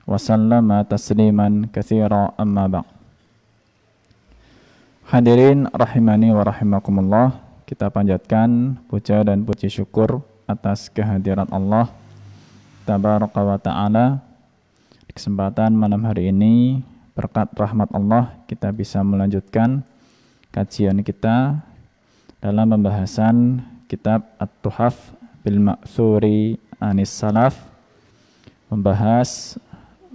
wa sallama tasliman katsira amma ba'd. Hadirin rahimani wa rahimakumullah, kita panjatkan puja dan puji syukur atas kehadiran Allah tabaraka wa ta'ala. Di kesempatan malam hari ini, berkat rahmat Allah, kita bisa melanjutkan kajian kita dalam pembahasan kitab At-Tuhaf bil Ma'thuri Anis Salaf, membahas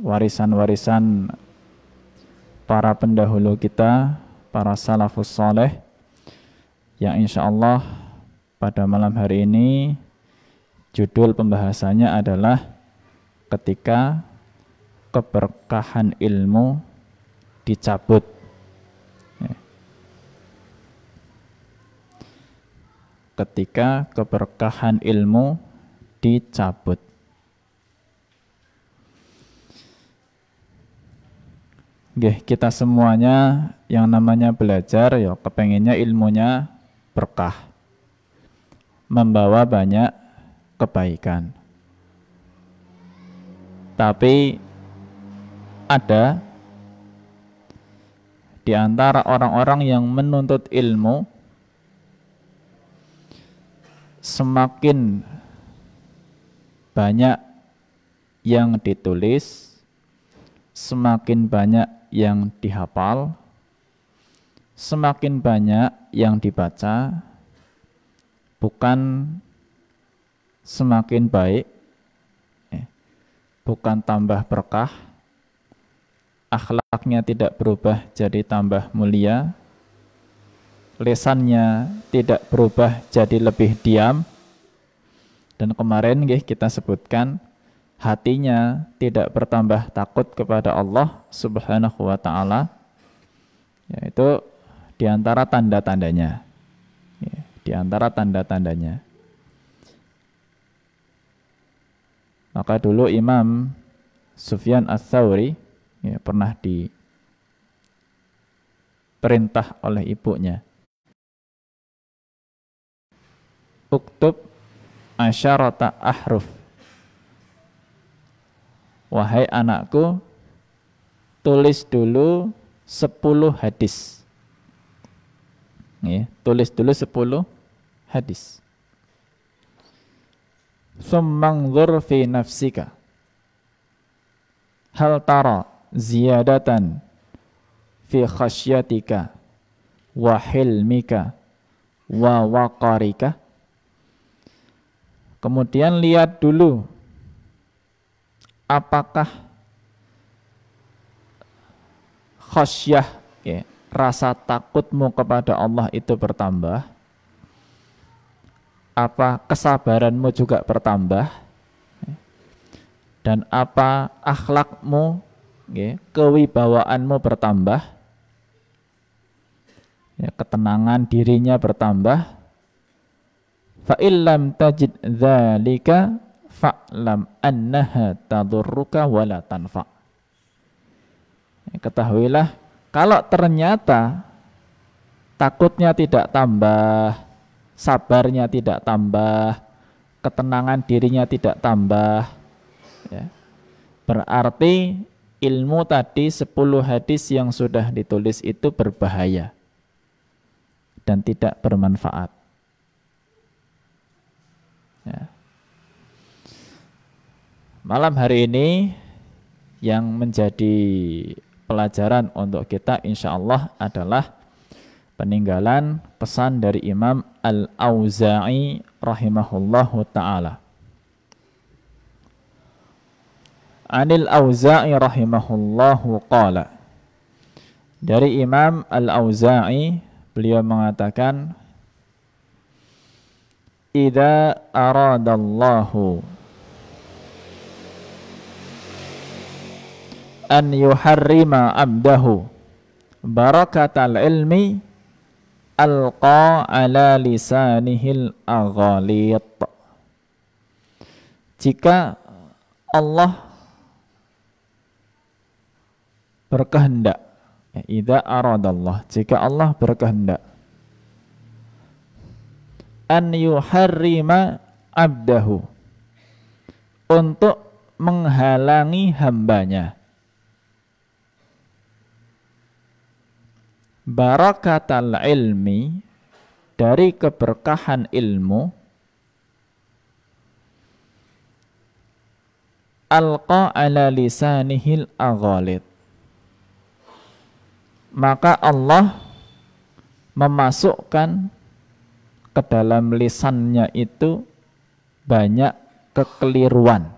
warisan-warisan para pendahulu kita, para salafus saleh, yang insya Allah pada malam hari ini judul pembahasannya adalah ketika keberkahan ilmu dicabut. Ketika keberkahan ilmu dicabut. Kita semuanya yang namanya belajar, ya kepengennya ilmunya berkah, membawa banyak kebaikan. Tapi ada di antara orang-orang yang menuntut ilmu, semakin banyak yang ditulis, semakin banyak yang dihafal, semakin banyak yang dibaca, bukan semakin baik, bukan tambah berkah, akhlaknya tidak berubah jadi tambah mulia, lesannya tidak berubah jadi lebih diam, dan kemarin kita sebutkan hatinya tidak bertambah takut kepada Allah Subhanahu wa ta'ala. Yaitu diantara tanda-tandanya, diantara tanda-tandanya. Maka dulu Imam Sufyan Ats-Tsauri pernah diperintah oleh ibunya, uktub asyarata ahruf, wahai anakku, tulis dulu 10 hadis. Tulis dulu 10 hadis. Tsummanzur fi nafsika hal tara ziyadatan fi khasyatika wa hilmika wa waqarika. Kemudian lihat dulu apakah khasyah, rasa takutmu kepada Allah itu bertambah, apa kesabaranmu juga bertambah, dan apa akhlakmu, kewibawaanmu bertambah, ketenangan dirinya bertambah. Fa illam tajid dzalika fa'lam annaha tadurruka wa la tanfa. Ketahuilah, kalau ternyata takutnya tidak tambah, sabarnya tidak tambah, ketenangan dirinya tidak tambah, berarti ilmu tadi 10 hadis yang sudah ditulis itu berbahaya dan tidak bermanfaat. Malam hari ini yang menjadi pelajaran untuk kita insya Allah adalah peninggalan pesan dari Imam Al-Auza'i rahimahullahu ta'ala. Anil Auza'i rahimahullahu qala, dari Imam Al-Auza'i beliau mengatakan, idza aradallahu an yuharrima abdahu barakatal ilmi alqa ala lisanihil aghalit. Jika Allah berkehendak, idza aradallah, jika Allah berkehendak, an yuharrima abdahu, untuk menghalangi hambanya. Barakatal ilmi, dari keberkahan ilmu, alqa ala lisanihil aghalid, maka Allah memasukkan ke dalam lisannya itu banyak kekeliruan.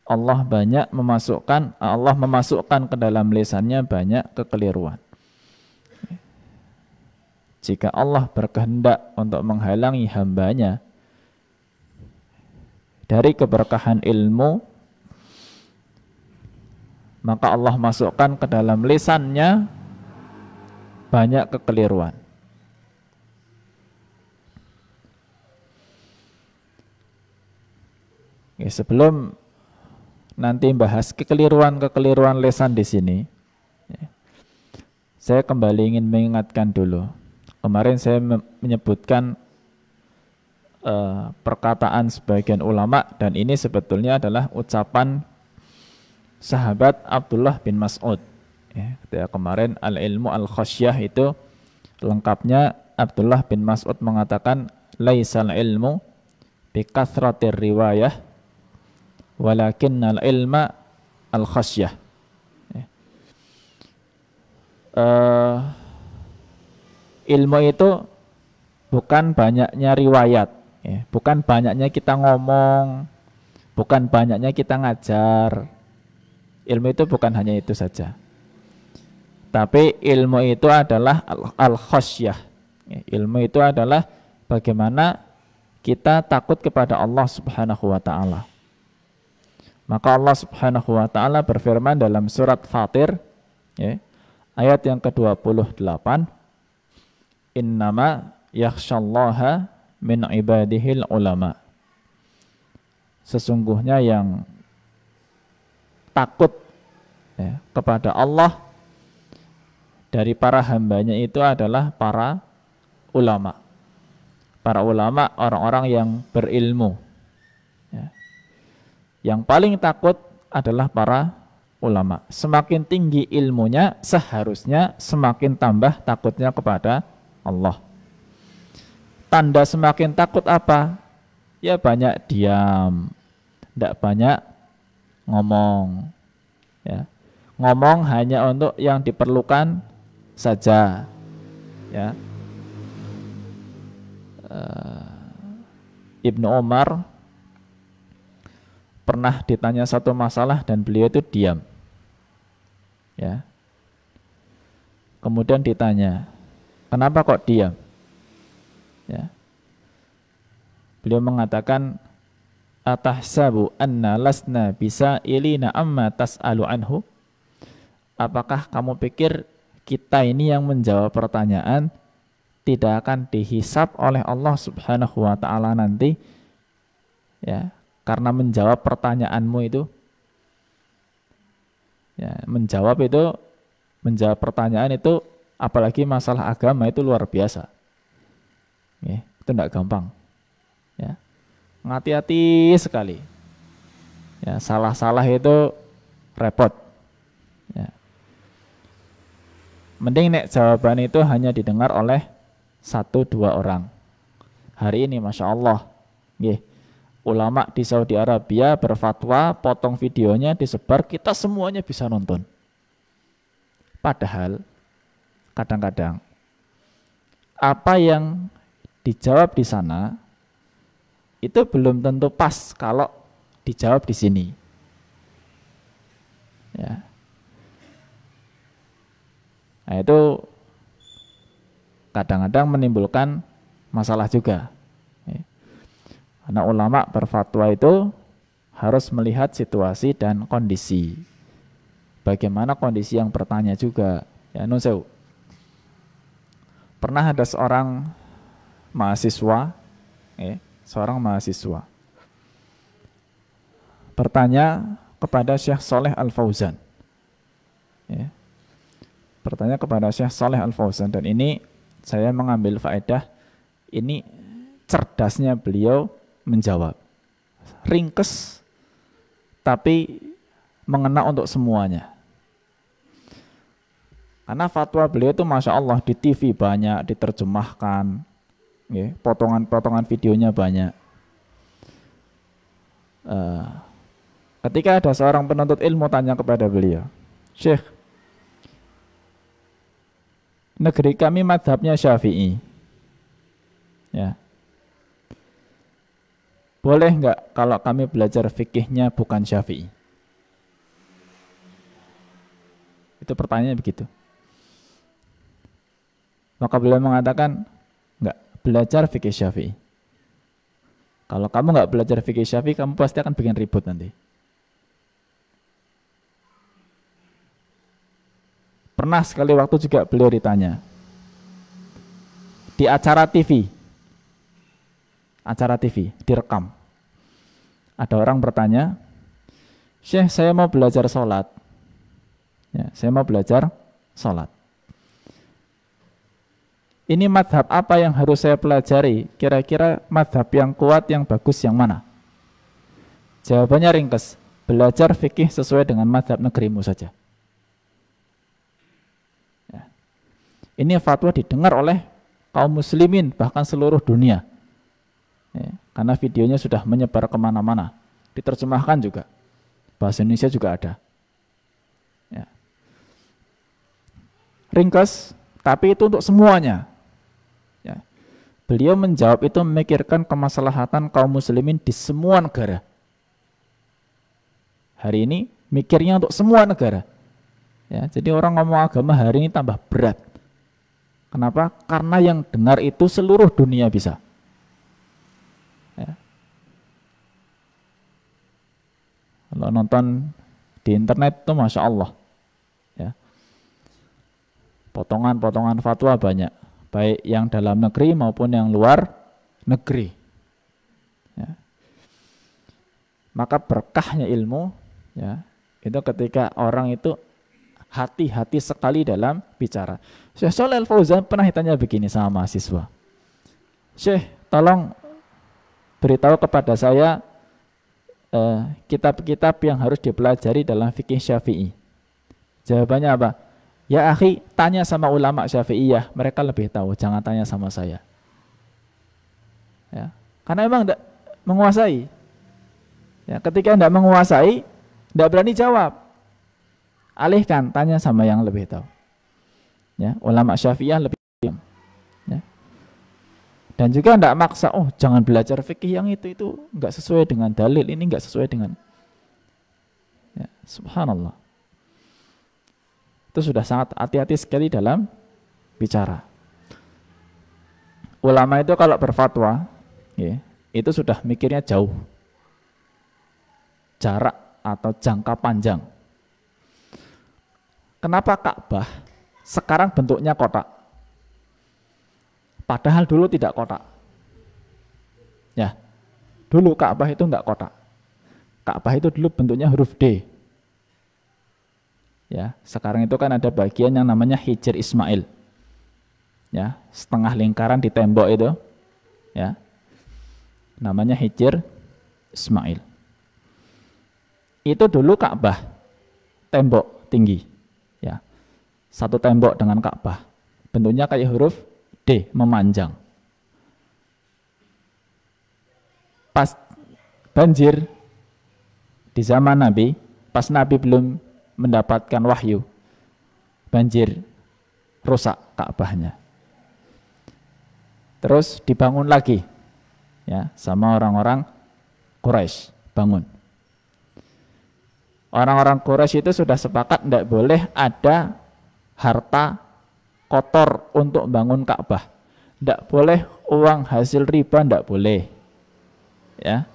Allah memasukkan ke dalam lisannya banyak kekeliruan. Jika Allah berkehendak untuk menghalangi hambanya dari keberkahan ilmu, maka Allah masukkan ke dalam lisannya banyak kekeliruan. Oke, sebelum nanti bahas kekeliruan lisan di sini, saya kembali ingin mengingatkan dulu. Kemarin saya menyebutkan perkataan sebagian ulama, dan ini sebetulnya adalah ucapan sahabat Abdullah bin Mas'ud. Ketika kemarin al-ilmu al-khasyah itu lengkapnya Abdullah bin Mas'ud mengatakan laisal ilmu bi kathratir riwayah walakinnal ilma al-khasyah. Ilmu itu bukan banyaknya riwayat, bukan banyaknya kita ngomong, bukan banyaknya kita ngajar. Ilmu itu bukan hanya itu saja, tapi ilmu itu adalah al-khasyah. Ilmu itu adalah bagaimana kita takut kepada Allah Subhanahu wa ta'ala. Maka Allah Subhanahu wa ta'ala berfirman dalam surat Fatir, ayat yang ke-28, innama yakhshallaha min ibadihil ulama. Sesungguhnya yang takut kepada Allah dari para hambanya itu adalah para ulama. Para ulama, orang-orang yang berilmu. Yang paling takut adalah para ulama. Semakin tinggi ilmunya, seharusnya semakin tambah takutnya kepada Allah. Tanda semakin takut apa? Ya banyak diam, tidak banyak ngomong. Ya. Ngomong hanya untuk yang diperlukan saja. Ya. Ibnu Umar pernah ditanya satu masalah dan beliau itu diam. Ya. Kemudian ditanya, kenapa kok diam? Ya. Beliau mengatakan, atahsabu anna lasna bisa ilina amma tas'alu anhu. Apakah kamu pikir kita ini yang menjawab pertanyaan tidak akan dihisab oleh Allah Subhanahu wa ta'ala nanti? Ya, karena menjawab pertanyaanmu itu, ya, menjawab pertanyaan itu, apalagi masalah agama itu luar biasa. Ya, itu tidak gampang. Ya, hati-hati sekali. Ya, salah-salah itu repot. Ya. Mending nek jawaban itu hanya didengar oleh 1-2 orang. Hari ini Masya Allah, ulama di Saudi Arabia berfatwa, potong videonya disebar, kita semuanya bisa nonton. Padahal kadang-kadang apa yang dijawab di sana itu belum tentu pas kalau dijawab di sini. Ya. Nah, itu kadang-kadang menimbulkan masalah juga. Karena ulama berfatwa itu harus melihat situasi dan kondisi. Bagaimana kondisi yang bertanya juga. Ya, nunseu. Pernah ada seorang mahasiswa, bertanya kepada Syekh Saleh Al-Fauzan. Ya. Bertanya kepada Syekh Saleh Al-Fauzan, dan ini saya mengambil faedah, ini cerdasnya beliau menjawab. Ringkes tapi mengena untuk semuanya. Karena fatwa beliau itu Masya Allah di TV banyak, diterjemahkan, ya, potongan-potongan videonya banyak. Ketika ada seorang penuntut ilmu tanya kepada beliau, Syekh, negeri kami madhabnya Syafi'i, ya, boleh nggak kalau kami belajar fikihnya bukan Syafi'i? Itu pertanyaannya begitu. Maka beliau mengatakan, nggak, belajar fikih Syafi'i. Kalau kamu nggak belajar fikih Syafi'i, kamu pasti akan bikin ribut nanti. Pernah sekali waktu juga beliau ditanya di acara TV, direkam. Ada orang bertanya, Syekh, saya mau belajar sholat. Ya, saya mau belajar sholat. Ini madhab apa yang harus saya pelajari? Kira-kira madhab yang kuat, yang bagus, yang mana? Jawabannya ringkas, belajar fikih sesuai dengan madhab negerimu saja. Ya. Ini fatwa didengar oleh kaum muslimin, bahkan seluruh dunia. Ya, karena videonya sudah menyebar kemana-mana. Diterjemahkan juga. Bahasa Indonesia juga ada. Ya. Ringkas, tapi itu untuk semuanya. Ya. Beliau menjawab itu memikirkan kemaslahatan kaum muslimin di semua negara. Hari ini mikirnya untuk semua negara. Ya, jadi orang ngomong agama hari ini tambah berat. Kenapa? Karena yang dengar itu seluruh dunia bisa. Ya. Kalau nonton di internet itu Masya Allah. Ya. Potongan-potongan fatwa banyak. Baik yang dalam negeri maupun yang luar negeri. Ya. Maka berkahnya ilmu, ya, itu ketika orang itu hati-hati sekali dalam bicara. Syekh Shalih Al-Fauzan pernah ditanya begini sama mahasiswa, Syekh, tolong beritahu kepada saya kitab-kitab yang harus dipelajari dalam fikih Syafi'i. Jawabannya apa? Ya akhi, tanya sama ulama Syafi'iyah, mereka lebih tahu, jangan tanya sama saya. Ya, karena memang tidak menguasai. Ya, ketika tidak menguasai, tidak berani jawab. Alihkan, tanya sama yang lebih tahu. Ya, ulama Syafi'iyah lebih diam. Ya. Dan juga tidak maksa, oh jangan belajar fikih yang itu enggak sesuai dengan dalil, ini enggak sesuai dengan. Ya, subhanallah. Itu sudah sangat hati-hati sekali dalam bicara. Ulama itu kalau berfatwa, ya, itu sudah mikirnya jauh. Jarak atau jangka panjang. Kenapa Ka'bah sekarang bentuknya kotak? Padahal dulu tidak kotak. Ya, dulu Ka'bah itu enggak kotak. Ka'bah itu dulu bentuknya huruf D. Ya, sekarang itu kan ada bagian yang namanya Hijr Ismail. Ya, setengah lingkaran di tembok itu. Ya. Namanya Hijr Ismail. Itu dulu Ka'bah. Tembok tinggi. Ya. Satu tembok dengan Ka'bah. Bentuknya kayak huruf D, memanjang. Pas banjir di zaman Nabi, pas Nabi belum mendapatkan wahyu, banjir, rusak Ka'bahnya. Terus dibangun lagi, ya, sama orang-orang Quraisy, bangun. Orang-orang Quraisy itu sudah sepakat tidak boleh ada harta kotor untuk bangun Ka'bah. Tidak boleh uang hasil riba, tidak boleh. Ya,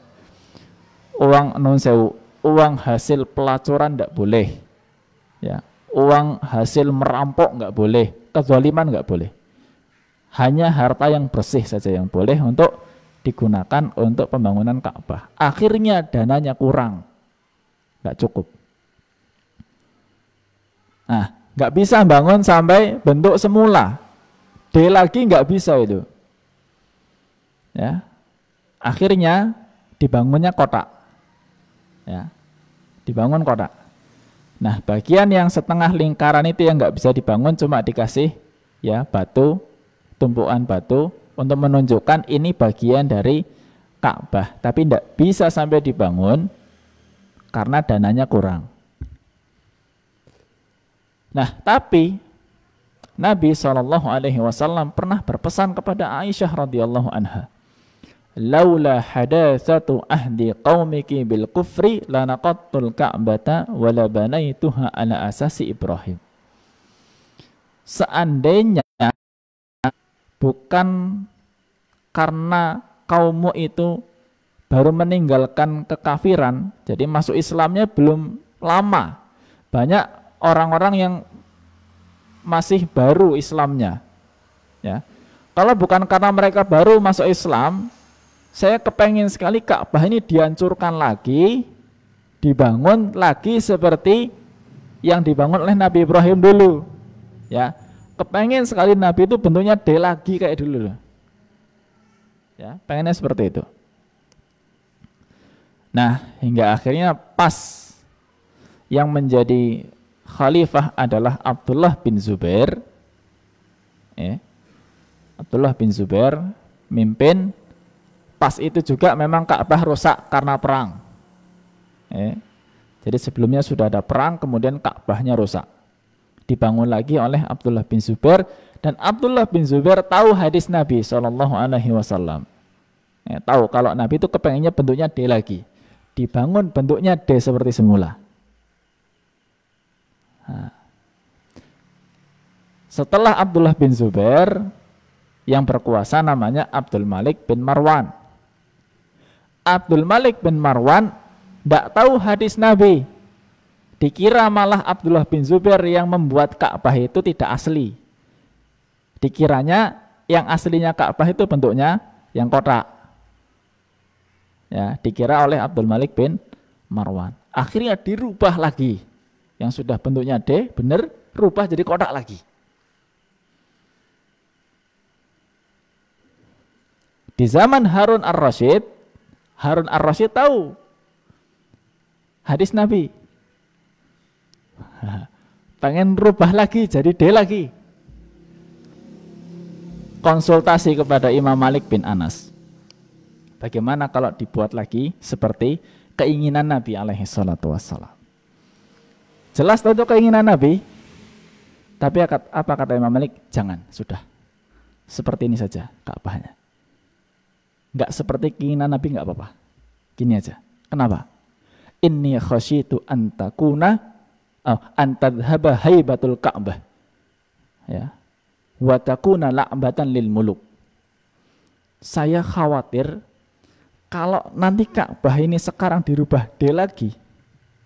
uang non sewu, uang hasil pelacuran tidak boleh. Ya, uang hasil merampok nggak boleh, kezaliman nggak boleh. Hanya harta yang bersih saja yang boleh untuk digunakan untuk pembangunan Ka'bah. Akhirnya dananya kurang, nggak cukup. Nah, nggak bisa bangun sampai bentuk semula. D lagi nggak bisa itu. Ya, Akhirnya dibangunnya kotak. Ya, dibangun kotak. Nah, bagian yang setengah lingkaran itu yang nggak bisa dibangun, cuma dikasih ya batu, tumpukan batu untuk menunjukkan ini bagian dari Ka'bah, tapi tidak bisa sampai dibangun karena dananya kurang. Nah, tapi Nabi SAW pernah berpesan kepada Aisyah radhiyallahu anha, laula hadatsatu ahdi qaumiki bil kufri lanaqattul ka'bata wa la banaituha ala asasi Ibrahim. Seandainya bukan karena kaummu itu baru meninggalkan kekafiran, jadi masuk Islamnya belum lama, banyak orang-orang yang masih baru Islamnya, ya. Kalau bukan karena mereka baru masuk Islam, saya kepengen sekali Ka'bah ini dihancurkan lagi, dibangun lagi seperti yang dibangun oleh Nabi Ibrahim dulu, ya. Kepengen sekali Nabi itu bentuknya D lagi kayak dulu, ya. Pengennya seperti itu. Nah, hingga akhirnya pas yang menjadi khalifah adalah Abdullah bin Zubair, ya. Abdullah bin Zubair mimpin. Pas itu juga memang Ka'bah rusak karena perang, ya. Jadi sebelumnya sudah ada perang, kemudian Ka'bahnya rusak, dibangun lagi oleh Abdullah bin Zubair. Dan Abdullah bin Zubair tahu hadis Nabi SAW, ya, tahu kalau Nabi itu kepengennya bentuknya D lagi, dibangun bentuknya D seperti semula. Nah, setelah Abdullah bin Zubair, yang berkuasa namanya Abdul Malik bin Marwan. Abdul Malik bin Marwan tidak tahu hadis Nabi, dikira malah Abdullah bin Zubair yang membuat Ka'bah itu tidak asli. Dikiranya yang aslinya Ka'bah itu bentuknya yang kotak, ya, dikira oleh Abdul Malik bin Marwan. Akhirnya dirubah lagi, yang sudah bentuknya D bener rubah jadi kotak lagi. Di zaman Harun ar-Rasyid, Harun ar-Rasyid tahu hadis Nabi, pengen rubah lagi jadi D lagi. Konsultasi kepada Imam Malik bin Anas, bagaimana kalau dibuat lagi seperti keinginan Nabi alaihi salatu wassalam. Jelas itu keinginan Nabi, tapi apa kata Imam Malik? Jangan, sudah seperti ini saja Ka'bahnya. Enggak seperti keinginan Nabi, enggak apa-apa, gini aja. Kenapa? Inni khasyitu antakuna antadhaba haibatul Ka'bah, ya, wa takuna la'batan lil muluk. Saya khawatir kalau nanti Ka'bah ini sekarang dirubah D lagi,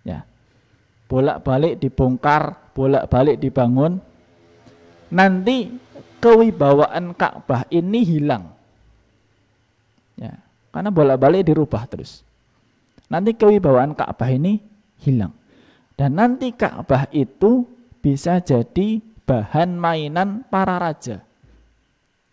ya, bolak-balik dibongkar, bolak-balik dibangun, nanti kewibawaan Ka'bah ini hilang, ya, karena bolak-balik dirubah terus. Nanti kewibawaan Ka'bah ini hilang, dan nanti Ka'bah itu bisa jadi bahan mainan para raja.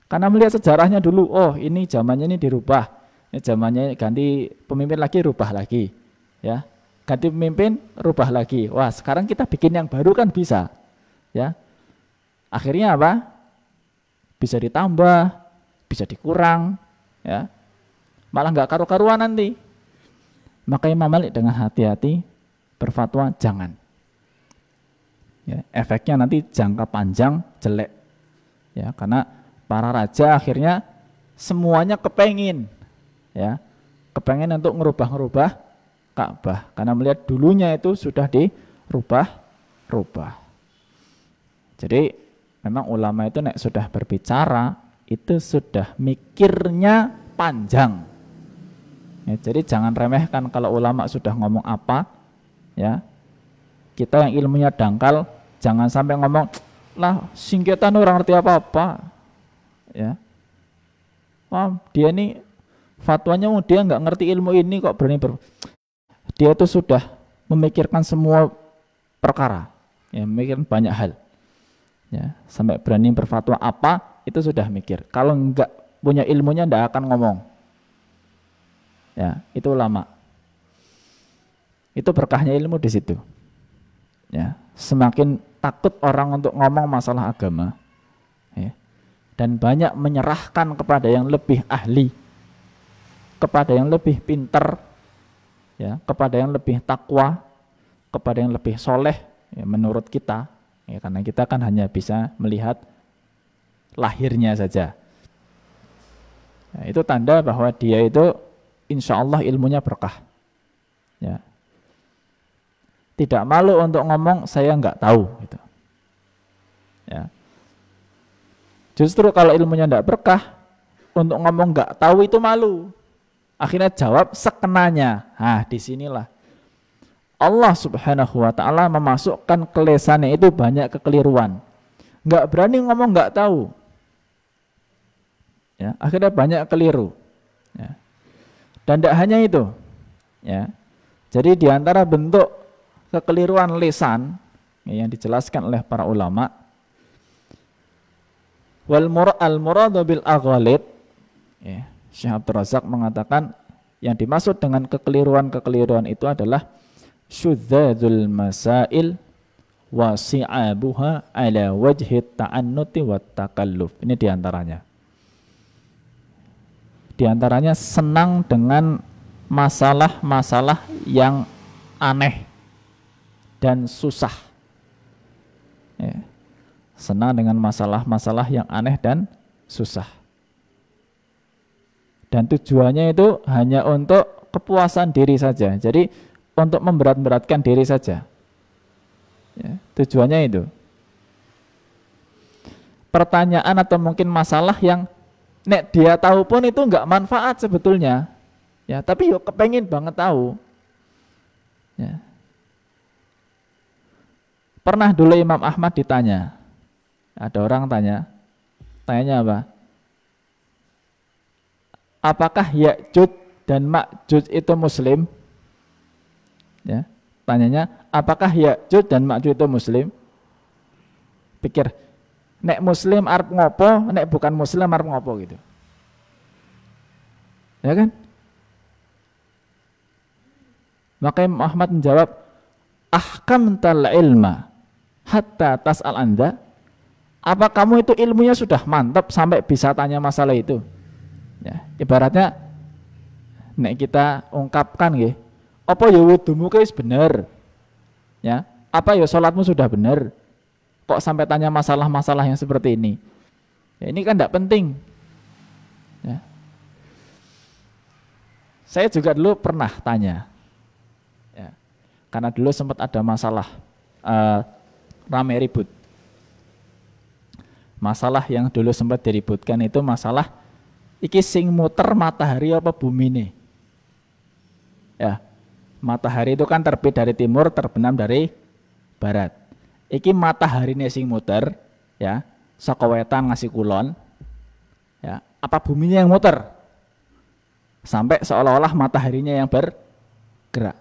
Karena melihat sejarahnya dulu, oh ini zamannya ini dirubah, ini zamannya ganti pemimpin lagi, rubah lagi, ya, ganti pemimpin, rubah lagi. Wah, sekarang kita bikin yang baru kan bisa, ya. Akhirnya apa? Bisa ditambah, bisa dikurang, ya. Malah nggak karu-karuan nanti. Maka Imam Malik dengan hati-hati berfatwa jangan. Ya, efeknya nanti jangka panjang jelek, ya, karena para raja akhirnya semuanya kepengen, ya, kepengen untuk ngerubah-ngerubah Ka'bah, karena melihat dulunya itu sudah dirubah-rubah. Jadi memang ulama itu nek sudah berbicara itu sudah mikirnya panjang, ya, jadi jangan remehkan kalau ulama sudah ngomong apa, ya. Kita yang ilmunya dangkal jangan sampai ngomong lah singketan orang ngerti apa-apa, ya. Wah, dia ini fatwanya dia nggak ngerti ilmu ini kok berani dia itu sudah memikirkan semua perkara, ya, memikirkan banyak hal, ya, sampai berani berfatwa apa itu sudah mikir. Kalau nggak punya ilmunya nggak akan ngomong, Ya, itu ulama. Itu berkahnya ilmu di situ. Ya, semakin takut orang untuk ngomong masalah agama. Ya. Dan banyak menyerahkan kepada yang lebih ahli, kepada yang lebih pintar, ya, kepada yang lebih takwa, kepada yang lebih soleh, ya, menurut kita, ya, karena kita kan hanya bisa melihat lahirnya saja. Ya, itu tanda bahwa dia itu insya Allah ilmunya berkah. Ya. Tidak malu untuk ngomong saya nggak tahu. Gitu. Ya. Justru kalau ilmunya nggak berkah, untuk ngomong nggak tahu itu malu. Akhirnya jawab sekenanya. Nah, disinilah Allah Subhanahu Wa Taala memasukkan kelesannya itu banyak kekeliruan. Nggak berani ngomong nggak tahu. Ya, akhirnya banyak keliru. Ya. Dan tidak hanya itu. Ya. Jadi diantara bentuk kekeliruan lisan ya, yang dijelaskan oleh para ulama, al muradu bil aghalid, ya, Syekh Abdul Razak mengatakan yang dimaksud dengan kekeliruan-kekeliruan itu adalah syudzadzul masail wa si'abuha ala wajhi ta'annuti wa takalluf. Ini diantaranya. Diantaranya senang dengan masalah-masalah yang aneh dan susah. Ya. Senang dengan masalah-masalah yang aneh dan susah. Dan tujuannya itu hanya untuk kepuasan diri saja. Jadi untuk memberat-beratkan diri saja. Ya, tujuannya itu. Pertanyaan atau mungkin masalah yang nek dia tahu pun itu enggak manfaat sebetulnya. Ya, tapi yo kepengen banget tahu. Ya. Pernah dulu Imam Ahmad ditanya, ada orang tanyanya apa? Apakah Ya'juj dan Ma'juj itu Muslim? Ya, tanyanya, apakah Ya'juj dan Ma'juj itu Muslim? Pikir, nek Muslim arep ngopo, nek bukan Muslim arep ngopo gitu. Ya kan? Maka Imam Ahmad menjawab, ahkamtal ilma hatta tas'al anda. Apa kamu itu ilmunya sudah mantap sampai bisa tanya masalah itu? Ya, ibaratnya nek kita ungkapkan nggih, apa ya wudumu wis bener? Ya, apa ya salatmu sudah bener? Kok sampai tanya masalah-masalah yang seperti ini? Ya, ini kan tidak penting. Ya. Saya juga dulu pernah tanya. Ya, karena dulu sempat ada masalah rame ribut. Masalah yang dulu sempat diributkan itu masalah iki sing muter matahari apa bumi nih? Ya, matahari itu kan terbit dari timur, terbenam dari barat. Iki matahari nih sing muter, ya, saka wetan ngasih kulon. Ya, apa buminya yang muter? Sampai seolah-olah mataharinya yang bergerak.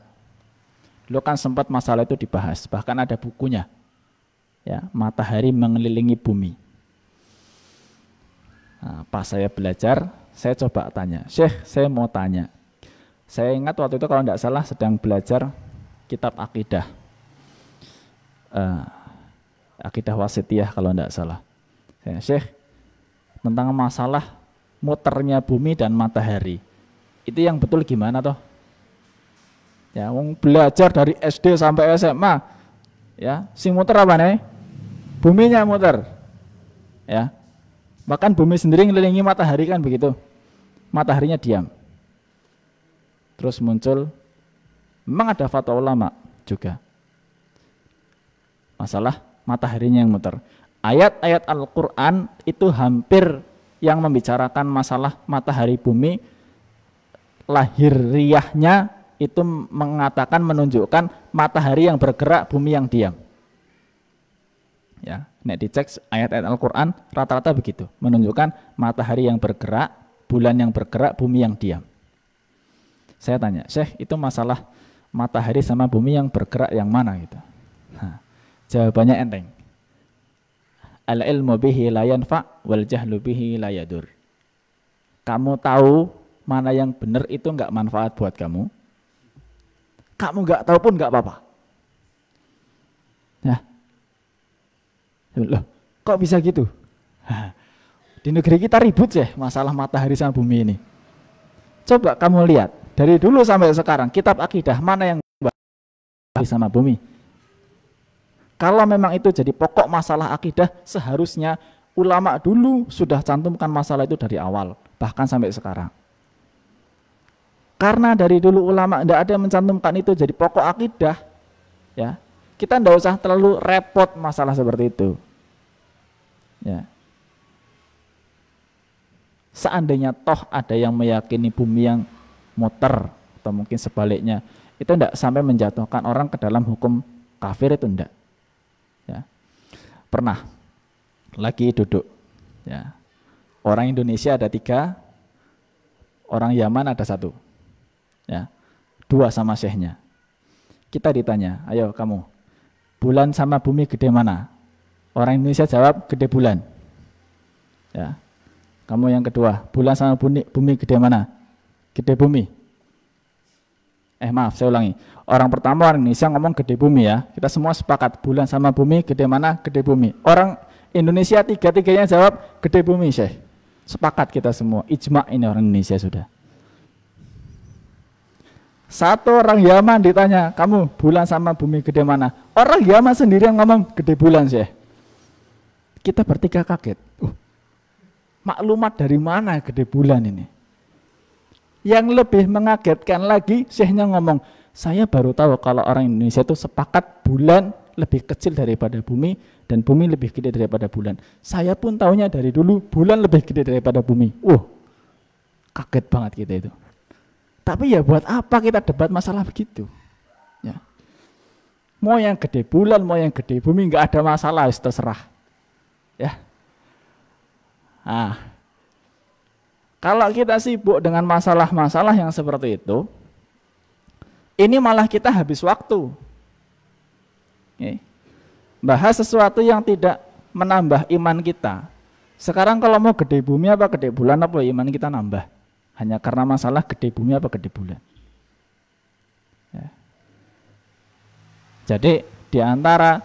Dulu kan sempat masalah itu dibahas, bahkan ada bukunya. Ya, matahari mengelilingi bumi. Nah, pas saya belajar, saya coba tanya, Syekh, saya mau tanya. Saya ingat waktu itu kalau tidak salah sedang belajar kitab akidah, akidah wasitiyah kalau tidak salah. Syekh, tentang masalah muternya bumi dan matahari, itu yang betul gimana toh? Ya, belajar dari SD sampai SMA, ya, sing muter apa nih? Buminya muter, ya. Bahkan bumi sendiri ngelilingi matahari kan begitu. Mataharinya diam. Terus muncul, memang ada fatwa ulama juga. Masalah mataharinya yang muter. Ayat-ayat Al-Quran itu hampir yang membicarakan masalah matahari bumi, lahiriahnya itu mengatakan, menunjukkan matahari yang bergerak, bumi yang diam. Ya, nek dicek ayat-ayat Al-Quran rata-rata begitu, menunjukkan matahari yang bergerak, bulan yang bergerak, bumi yang diam. Saya tanya, Syekh, itu masalah matahari sama bumi yang bergerak yang mana gitu? Nah, jawabannya enteng. Al-ilmu bihi la yanfa' wal jahlu bihi la yadur. Kamu tahu mana yang benar itu nggak manfaat buat kamu, kamu nggak tahu pun nggak apa-apa. Ya, loh, kok bisa gitu? Di negeri kita ribut sih masalah matahari sama bumi ini. Coba kamu lihat dari dulu sampai sekarang kitab akidah mana yang matahari sama bumi? Kalau memang itu jadi pokok masalah akidah, seharusnya ulama dulu sudah cantumkan masalah itu dari awal, bahkan sampai sekarang. Karena dari dulu ulama tidak ada yang mencantumkan itu jadi pokok akidah, ya, kita tidak usah terlalu repot masalah seperti itu. Ya. Seandainya toh ada yang meyakini bumi yang muter atau mungkin sebaliknya, itu tidak sampai menjatuhkan orang ke dalam hukum kafir, itu tidak. Ya. Pernah lagi duduk, ya, orang Indonesia ada 3, orang Yaman ada 1, ya, 2 sama syekhnya. Kita ditanya, ayo kamu, bulan sama bumi gede mana? Orang Indonesia jawab gede bulan. Ya, kamu yang kedua, bulan sama bumi gede mana? Gede bumi. Maaf, saya ulangi. Orang pertama orang Indonesia ngomong gede bumi, ya. Kita semua sepakat bulan sama bumi gede mana? Gede bumi. Orang Indonesia 3-tiganya jawab gede bumi, Syekh. Sepakat kita semua. Ijma ini orang Indonesia sudah. 1 orang Yaman ditanya, kamu bulan sama bumi gede mana? Orang Yaman sendiri yang ngomong gede bulan, Syekh. Kita bertiga kaget. Maklumat dari mana gede bulan ini? Yang lebih mengagetkan lagi, syekhnya ngomong, saya baru tahu kalau orang Indonesia itu sepakat bulan lebih kecil daripada bumi dan bumi lebih gede daripada bulan. Saya pun tahunya dari dulu bulan lebih gede daripada bumi. Kaget banget kita itu. Tapi ya buat apa kita debat masalah begitu? Ya. Mau yang gede bulan, mau yang gede bumi, nggak ada masalah, terserah. Ya. Nah, kalau kita sibuk dengan masalah-masalah yang seperti itu, ini malah kita habis waktu. Bahas sesuatu yang tidak menambah iman kita. Sekarang kalau mau gede bumi apa gede bulan, apa iman kita nambah? Hanya karena masalah gede bumi apa gede bulan. Ya. Jadi di antara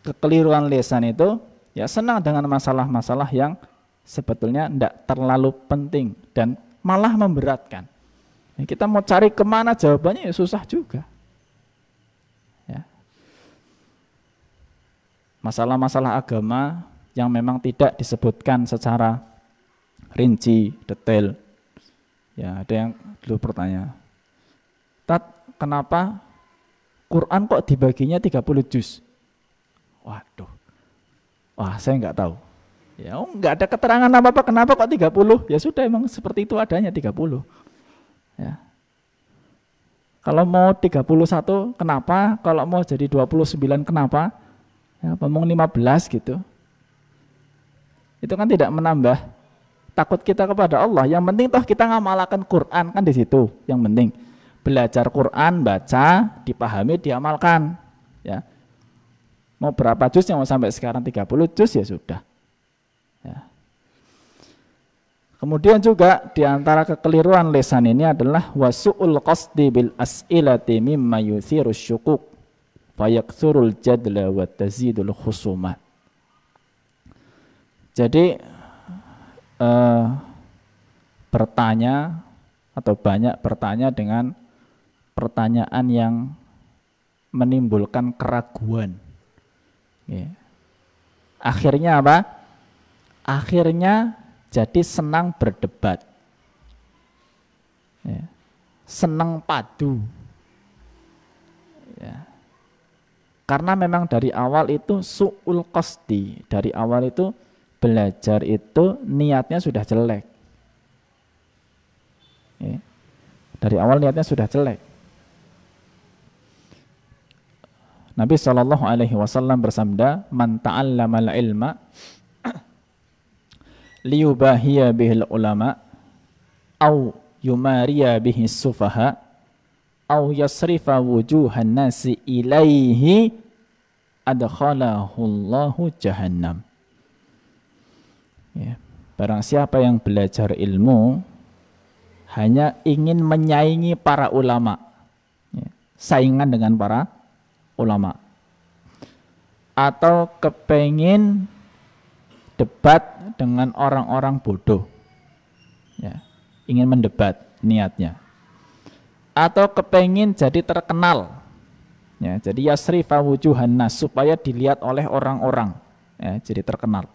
kekeliruan lisan itu, ya senang dengan masalah-masalah yang sebetulnya tidak terlalu penting dan malah memberatkan. Ya, kita mau cari kemana jawabannya ya susah juga. Ya. Masalah-masalah agama yang memang tidak disebutkan secara rinci, detail. Ya, ada yang dulu bertanya, Tat, kenapa Quran kok dibaginya 30 juz? Waduh, saya nggak tahu. Ya, nggak ada keterangan apa-apa kenapa kok 30. Ya sudah, emang seperti itu adanya 30. Ya. Kalau mau 31 kenapa? Kalau mau jadi 29 kenapa? Ya, ngomong 15 gitu. Itu kan tidak menambah takut kita kepada Allah. Yang penting toh kita ngamalkan Quran, kan di situ yang penting. Belajar Quran, baca, dipahami, diamalkan. Ya. Mau berapa juz yang mau sampai sekarang 30 juz ya sudah. Ya. Kemudian juga diantara kekeliruan lisan ini adalah wasu'ul qasdi bil as'ilati mimma yuthiru syukuk fayaksurul jadla wa tazidul khusumat. Jadi bertanya atau banyak bertanya dengan pertanyaan yang menimbulkan keraguan. Ya. Akhirnya apa? Akhirnya jadi senang berdebat, ya. Senang padu, ya. Karena memang dari awal itu su'ul qasdi, dari awal itu belajar itu niatnya sudah jelek, ya. Dari awal niatnya sudah jelek. Nabi SAW bersabda, man ta'allamal ilma liyubahiya bihil ulama au yumariya bihis sufaha au yasrifa wujuhan nasi ilaihi adkhalahullahu jahannam. Ya, barang siapa yang belajar ilmu hanya ingin menyaingi para ulama, ya, saingan dengan para ulama, atau kepengen debat dengan orang-orang bodoh, ya, ingin mendebat niatnya, atau kepengen jadi terkenal, ya, jadi yasrifa wujuhan nas, supaya dilihat oleh orang-orang, ya, jadi terkenal.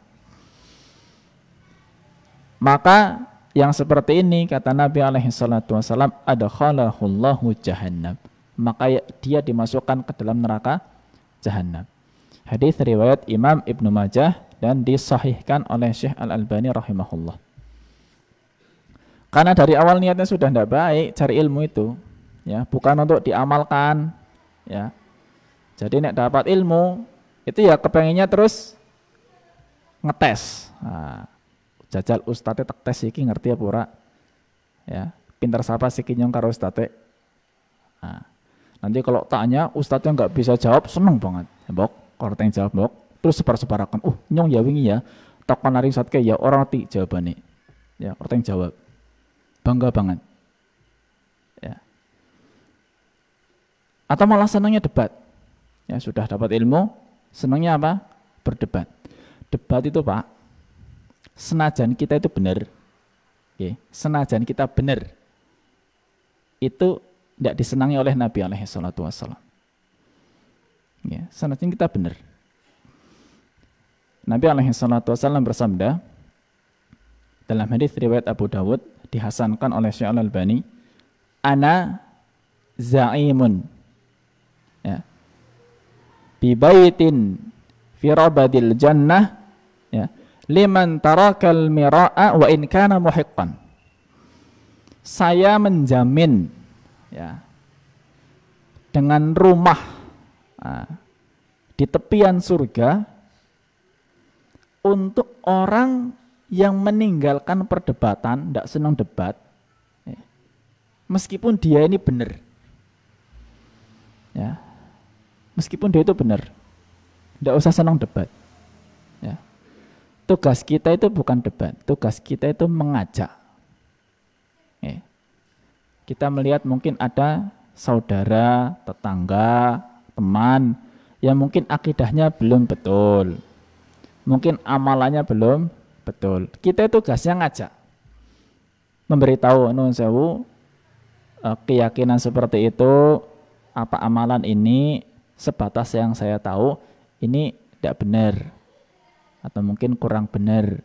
Maka yang seperti ini kata Nabi alaihi salatu wasallam, adkhalahullahu jahannam, maka dia dimasukkan ke dalam neraka jahannam. Hadis riwayat Imam Ibnu Majah dan disahihkan oleh Syekh Al-Albani rahimahullah. Karena dari awal niatnya sudah tidak baik cari ilmu itu, ya, bukan untuk diamalkan, ya. Jadi nek dapat ilmu itu ya kepengennya terus ngetes. Nah, jajal ustadz tak tes iki ngerti apa ora, ya, pinter sapa sih nyong karo ustadz. Nah, nanti kalau tanya ustadznya nggak bisa jawab, seneng banget, mbok kalau tanya jawab mbok, terus sebar-sebarakan, nyong ya wingi ya takon nari ustadz ya orang ngerti jawabannya, ya, kalau tanya jawab bangga banget, ya. Atau malah senangnya debat, ya, sudah dapat ilmu senangnya apa, berdebat. Debat itu Pak, senajan kita itu benar, okay, senajan kita benar, itu tidak disenangi oleh Nabi alaihi salatu wassalam, ya, senajan kita benar. Nabi alaihi salatu wassalam bersabda dalam hadis riwayat Abu Dawud, dihasankan oleh Syekh Al-Albani, ana za'imun, ya, bi baitin fi rabadil jannah, ya, liman tarakal mira'a wa in kana muhiqqan. Saya menjamin, ya, dengan rumah di tepian surga untuk orang yang meninggalkan perdebatan, tidak senang debat, ya, meskipun dia ini benar, ya, meskipun dia itu benar, tidak usah senang debat, ya. Tugas kita itu bukan debat, tugas kita itu mengajak. Kita melihat mungkin ada saudara, tetangga, teman yang mungkin akidahnya belum betul, mungkin amalannya belum betul. Kita itu tugasnya ngajak, memberitahu, nun sewu, keyakinan seperti itu, apa amalan ini, sebatas yang saya tahu ini tidak benar, atau mungkin kurang benar,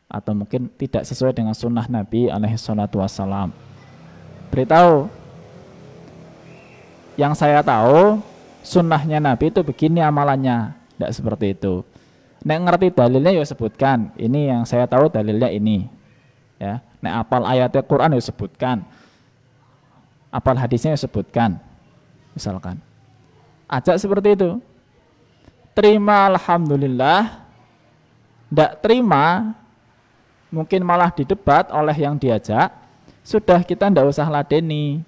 atau mungkin tidak sesuai dengan sunnah Nabi alaihi salatu wassalam. Beritahu, yang saya tahu sunnahnya Nabi itu begini amalannya, tidak seperti itu. Nek ngerti dalilnya ya sebutkan, ini yang saya tahu dalilnya ini, ya. Nek apal ayatnya Quran ya sebutkan, apal hadisnya ya sebutkan, misalkan. Ajak seperti itu. Terima alhamdulillah, tidak terima mungkin malah didebat oleh yang diajak, sudah kita tidak usah ladeni,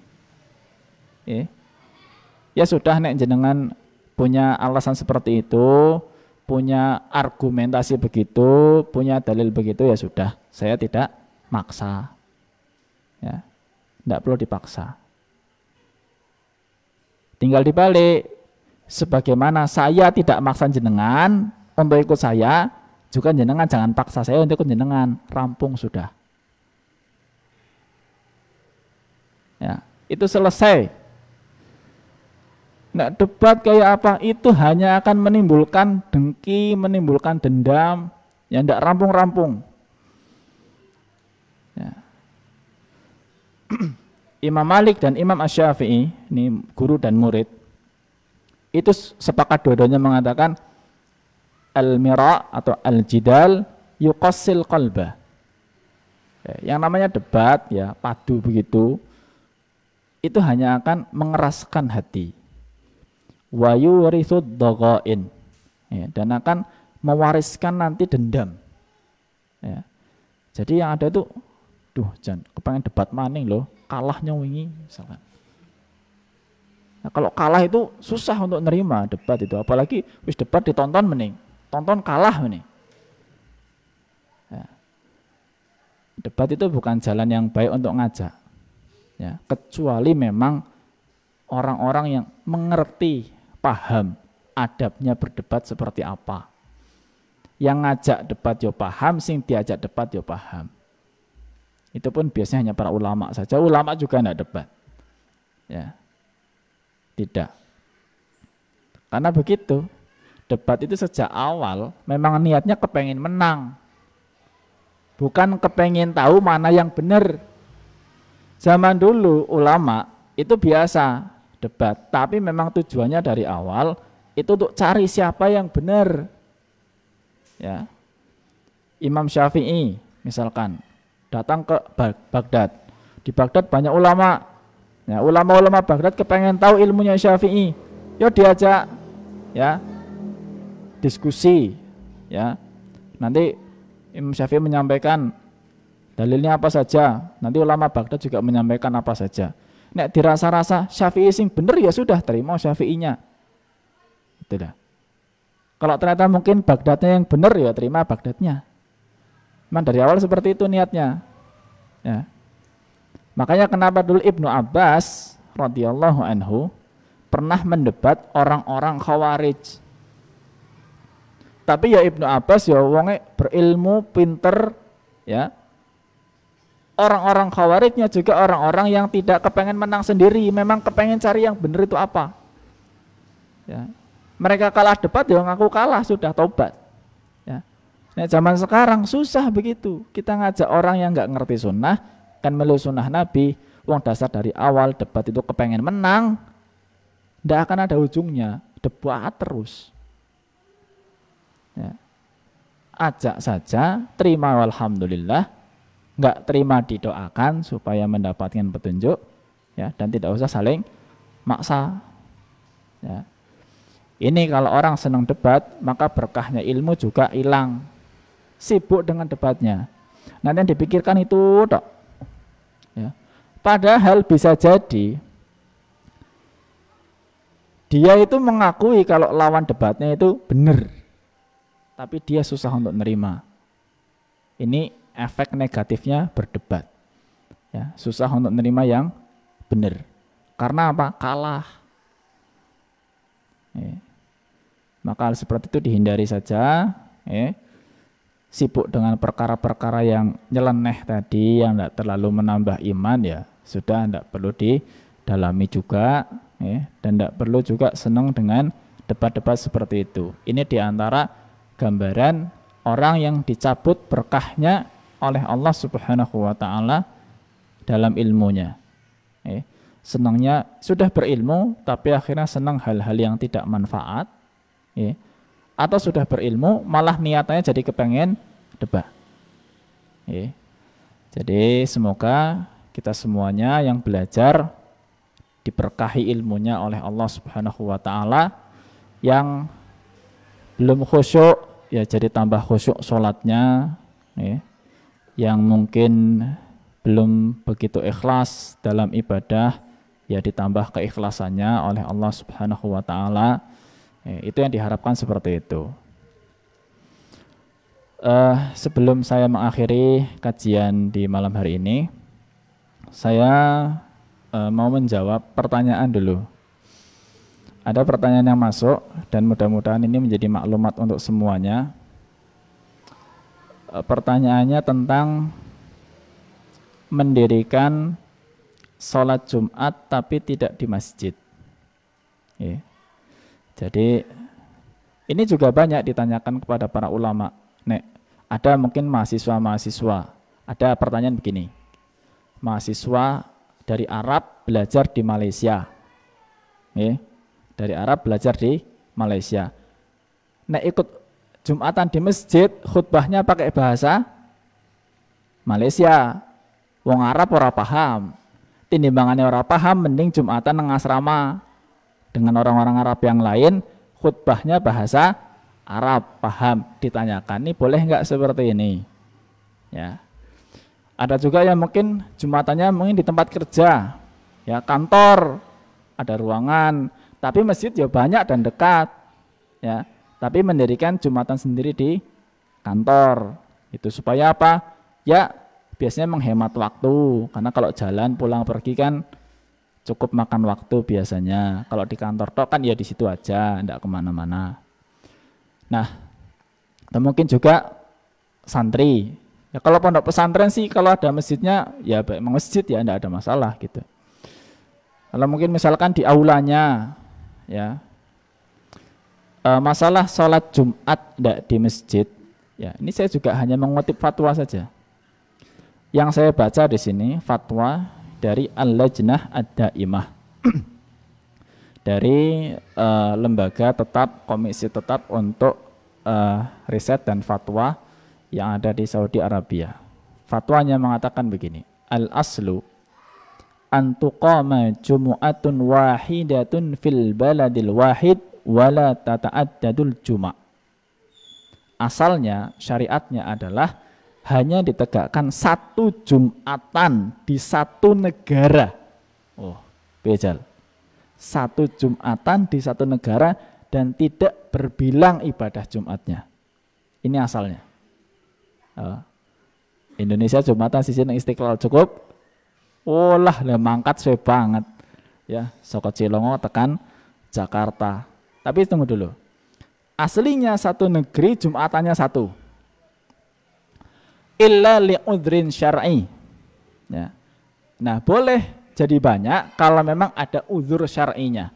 ya sudah, nek jenengan punya alasan seperti itu, punya argumentasi begitu, punya dalil begitu, ya sudah, saya tidak maksa, ya, tidak perlu dipaksa. Tinggal dibalik, sebagaimana saya tidak maksa jenengan untuk ikut saya, juga jenengan jangan paksa saya untuk ikut jenengan, rampung sudah. Ya, itu selesai. Nah, debat kayak apa itu hanya akan menimbulkan dengki, menimbulkan dendam, yang tidak rampung-rampung. Ya. Imam Malik dan Imam Asy-Syafi'i, ini guru dan murid, itu sepakat dua-duanya mengatakan al-mira' atau al-jidal yuqassil qalbah. Yang namanya debat, ya, padu begitu, itu hanya akan mengeraskan hati. Wa yurithu dhaghain, ya, dan akan mewariskan nanti dendam, ya. Jadi yang ada itu, jangan kepengen debat maning loh, kalahnya wingi misalkan. Nah, kalau kalah itu susah untuk nerima debat itu, apalagi wis debat ditonton mending, tonton kalah mending. Ya. Debat itu bukan jalan yang baik untuk ngajak. Ya, kecuali memang orang-orang yang mengerti, paham adabnya berdebat seperti apa. Yang ngajak debat yo paham, sing diajak debat yo paham. Itu pun biasanya hanya para ulama saja. Ulama juga tidak debat. Ya. Tidak. Karena begitu, debat itu sejak awal memang niatnya kepengen menang. Bukan kepengen tahu mana yang benar. Zaman dulu ulama itu biasa debat, tapi memang tujuannya dari awal itu untuk cari siapa yang benar. Ya. Imam Syafi'i misalkan datang ke Baghdad. Di Baghdad banyak ulama. Ya, ulama-ulama Baghdad kepengen tahu ilmunya Syafi'i. Yo diajak ya diskusi ya. Nanti Imam Syafi'i menyampaikan dalilnya apa saja. Nanti ulama Baghdad juga menyampaikan apa saja. Nek dirasa-rasa Syafi'i sing bener ya sudah terima Syafi'inya. Gitu dah. Kalau ternyata mungkin Baghdadnya yang benar ya terima Baghdadnya. Memang dari awal seperti itu niatnya. Ya. Makanya kenapa dulu Ibnu Abbas radhiyallahu anhu pernah mendebat orang-orang Khawarij. Tapi ya Ibnu Abbas ya wonge berilmu, pinter ya. Orang-orang Khawarijnya juga orang-orang yang tidak kepengen menang sendiri, memang kepengen cari yang benar itu apa. Ya. Mereka kalah debat ya ngaku kalah, sudah tobat. Ya. Nah, zaman sekarang susah begitu. Kita ngajak orang yang nggak ngerti sunnah, kan melu sunnah Nabi, wong dasar dari awal debat itu kepengen menang, nggak akan ada ujungnya, debat terus. Ya. Ajak saja, terima walhamdulillah, nggak terima didoakan supaya mendapatkan petunjuk, ya, dan tidak usah saling maksa. Ya. Ini kalau orang senang debat, maka berkahnya ilmu juga hilang. Sibuk dengan debatnya. Nanti yang dipikirkan itu tok. Ya. Padahal bisa jadi dia itu mengakui kalau lawan debatnya itu benar. Tapi dia susah untuk nerima. Ini efek negatifnya berdebat. Ya, susah untuk nerima yang benar. Karena apa? Kalah. Ya. Maka hal seperti itu dihindari saja. Sibuk dengan perkara-perkara yang nyeleneh tadi, yang tidak terlalu menambah iman, ya sudah, tidak perlu didalami juga, dan tidak perlu juga senang dengan debat-debat seperti itu. Ini diantara gambaran orang yang dicabut berkahnya oleh Allah Subhanahu wa Ta'ala dalam ilmunya. Senangnya sudah berilmu, tapi akhirnya senang hal-hal yang tidak manfaat. Atau sudah berilmu malah niatannya jadi kepengen debat. Jadi semoga kita semuanya yang belajar diberkahi ilmunya oleh Allah Subhanahu wa Ta'ala. Yang belum khusyuk ya jadi tambah khusyuk sholatnya, yang mungkin belum begitu ikhlas dalam ibadah ya ditambah keikhlasannya oleh Allah Subhanahu wa Ta'ala. Itu yang diharapkan seperti itu. Sebelum saya mengakhiri kajian di malam hari ini, saya mau menjawab pertanyaan dulu. Ada pertanyaan yang masuk dan mudah-mudahan ini menjadi maklumat untuk semuanya. Pertanyaannya tentang mendirikan sholat Jumat tapi tidak di masjid. Jadi ini juga banyak ditanyakan kepada para ulama. Ada mungkin mahasiswa-mahasiswa. Ada pertanyaan begini. Mahasiswa dari Arab belajar di Malaysia. Dari Arab belajar di Malaysia. Ikut Jumatan di masjid, khutbahnya pakai bahasa Malaysia. Wong Arab ora paham. Tinimbangannya ora paham, mending Jumatan nang asrama. Dengan orang-orang Arab yang lain, khutbahnya bahasa Arab, paham. Ditanyakan, ini boleh nggak seperti ini? Ya. Ada juga yang mungkin Jumatannya mungkin di tempat kerja, ya kantor, ada ruangan, tapi masjid ya banyak dan dekat, ya. Tapi mendirikan Jumatan sendiri di kantor, itu supaya apa? Ya biasanya menghemat waktu, karena kalau jalan pulang pergi kan cukup makan waktu biasanya. Kalau di kantor tok kan ya di situ aja, enggak kemana-mana. Nah, atau mungkin juga santri. Ya kalau pondok pesantren sih kalau ada masjidnya ya memang masjid ya enggak ada masalah gitu. Kalau mungkin misalkan di aulanya ya masalah sholat Jumat enggak di masjid, ya ini saya juga hanya mengutip fatwa saja. Yang saya baca di sini fatwa dari Al-Lajnah Ad-Daimah dari lembaga tetap, komisi tetap untuk riset dan fatwa yang ada di Saudi Arabia. Fatwanya mengatakan begini, al-aslu an tuqama jumu'atun wahidatun fil baladil wahid wala tata'addadul juma'. Asalnya, syariatnya adalah hanya ditegakkan satu Jumatan di satu negara. Oh, bejal. Satu Jumatan di satu negara dan tidak berbilang ibadah Jumatnya. Ini asalnya. Indonesia Jumatan sisi Istiqlal cukup. Olah, mangkat suwe banget. Ya, saka Cilongo tekan Jakarta. Tapi tunggu dulu. Aslinya satu negeri Jumatannya satu. Illa li'udhrin syar'i. Ya. Nah, boleh jadi banyak kalau memang ada uzur syar'inya.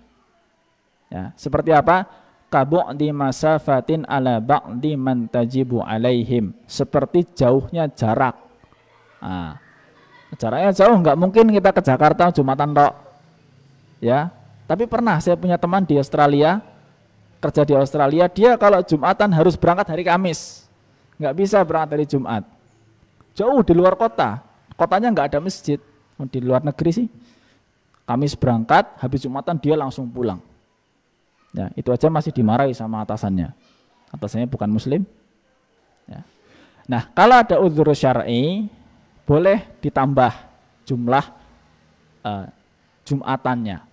Ya, seperti apa? Kabu'di masafatin ala ba'di man tajibu alaihim. Seperti jauhnya jarak. Nah, jaraknya jauh, nggak mungkin kita ke Jakarta Jumatan tok. Ya, tapi pernah saya punya teman di Australia, kerja di Australia, dia kalau Jumatan harus berangkat hari Kamis. Nggak bisa berangkat hari Jumat. Jauh di luar kota, kotanya nggak ada masjid. Di luar negeri sih, Kamis berangkat, habis Jumatan dia langsung pulang. Ya, itu aja masih dimarahi sama atasannya. Atasannya bukan Muslim. Ya. Nah, kalau ada uzur syar'i, boleh ditambah jumlah Jumatannya.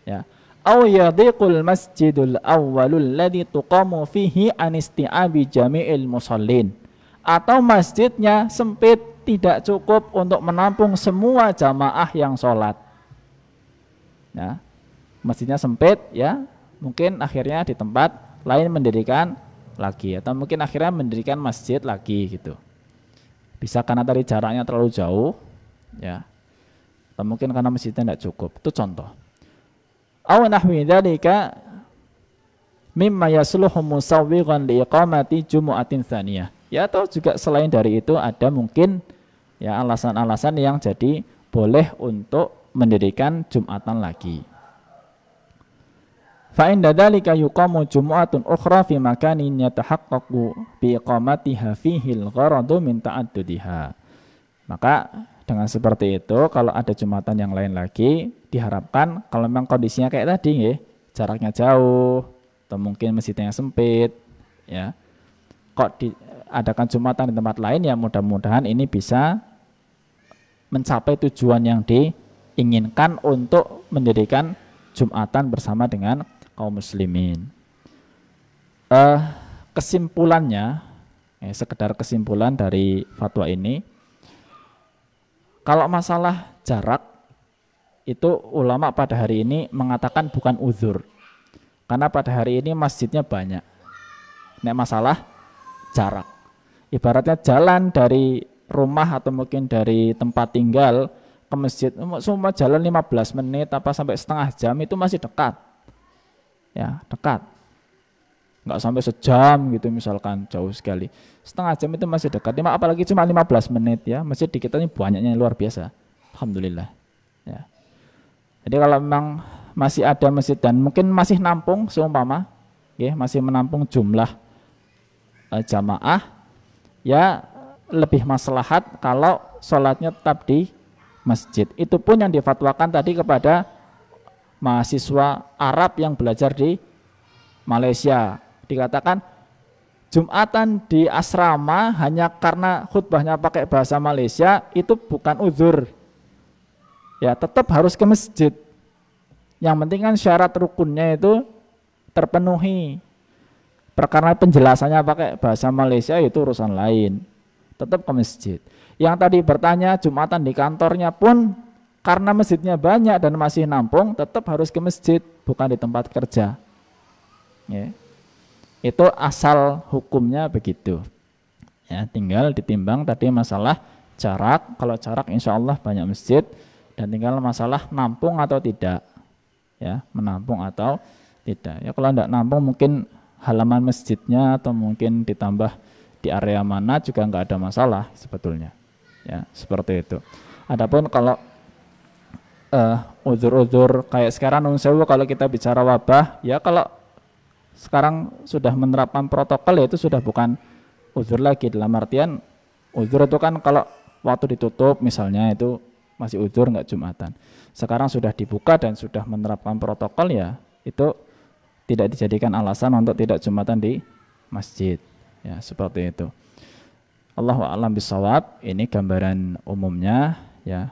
Ya. Aw yadhiqul masjidul awwalul ladzi tuqamu fihi an isti'abi jami'il musallin. Atau masjidnya sempit, tidak cukup untuk menampung semua jamaah yang sholat. Ya, masjidnya sempit, ya, mungkin akhirnya di tempat lain mendirikan lagi, atau mungkin akhirnya mendirikan masjid lagi gitu. Bisa karena tadi jaraknya terlalu jauh, ya, atau mungkin karena masjidnya tidak cukup. Itu contoh. Aw nahwi dzalika mimma yasluhu musawwigan liiqamati jumu'atin tsaniyah. Ya, atau juga selain dari itu ada mungkin ya alasan-alasan yang jadi boleh untuk mendirikan Jumatan lagi. Fa inda dzalika yuqamu jumu'atun ukhra fi makanin yatahaqqaqu bi iqamatiha fihi al-gharadu min ta'addudiha. Maka dengan seperti itu kalau ada Jumatan yang lain lagi diharapkan kalau memang kondisinya kayak tadi ya, jaraknya jauh atau mungkin masjidnya sempit ya. Kok diadakan Jumatan di tempat lain ya mudah-mudahan ini bisa mencapai tujuan yang diinginkan untuk mendirikan Jumatan bersama dengan kaum muslimin. Kesimpulannya, sekedar kesimpulan dari fatwa ini, kalau masalah jarak itu ulama pada hari ini mengatakan bukan uzur, karena pada hari ini masjidnya banyak. Nek masalah jarak, ibaratnya jalan dari rumah atau mungkin dari tempat tinggal ke masjid, semua jalan 15 menit apa sampai setengah jam itu masih dekat. Ya, dekat. Enggak sampai sejam gitu misalkan, jauh sekali. Setengah jam itu masih dekat. Apalagi cuma 15 menit ya. Masjid di kita ini banyaknya luar biasa. Alhamdulillah. Ya. Jadi kalau memang masih ada masjid dan mungkin masih nampung seumpama ya, masih menampung jumlah jamaah, ya lebih maslahat kalau sholatnya tetap di masjid. Itu pun yang difatwakan tadi kepada mahasiswa Arab yang belajar di Malaysia. Dikatakan Jumatan di asrama hanya karena khutbahnya pakai bahasa Malaysia itu bukan uzur. Ya, tetap harus ke masjid. Yang penting kan syarat rukunnya itu terpenuhi. Perkara penjelasannya pakai bahasa Malaysia itu urusan lain. Tetap ke masjid. Yang tadi bertanya Jumatan di kantornya pun karena masjidnya banyak dan masih nampung, tetap harus ke masjid, bukan di tempat kerja. Ya. Itu asal hukumnya begitu. Ya, tinggal ditimbang tadi masalah jarak. Kalau jarak insya Allah banyak masjid, dan tinggal masalah nampung atau tidak. Ya, menampung atau tidak. Ya, kalau tidak nampung mungkin halaman masjidnya atau mungkin ditambah di area mana juga nggak ada masalah sebetulnya. Ya, seperti itu. Adapun kalau uzur-uzur kayak sekarang Nun Sewu, kalau kita bicara wabah, ya kalau sekarang sudah menerapkan protokol, ya itu sudah bukan uzur lagi. Dalam artian uzur itu kan kalau waktu ditutup misalnya itu masih uzur, nggak Jumatan. Sekarang sudah dibuka dan sudah menerapkan protokol, ya itu tidak dijadikan alasan untuk tidak Jumatan di masjid. Ya, seperti itu. Allahu a'lam bishawab. Ini gambaran umumnya, ya.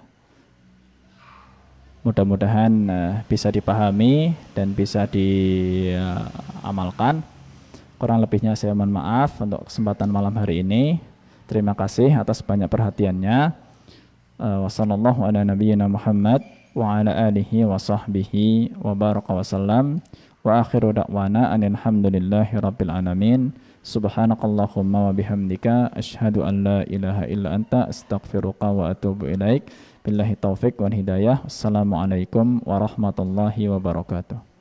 Mudah-mudahan bisa dipahami dan bisa diamalkan. Kurang lebihnya saya mohon maaf untuk kesempatan malam hari ini. Terima kasih atas banyak perhatiannya. Wassallallahu ala nabiyyina Muhammad wa ala alihi wa sahbihi wa baraka wa sallam. Wa akhiru da'wana anil hamdulillahi rabbil alamin. Subhanakallahumma wa bihamdika asyhadu an la ilaha illa anta astaghfiruka wa atubu ilaik. Billahi taufik wal hidayah. Assalamualaikum warahmatullahi wabarakatuh.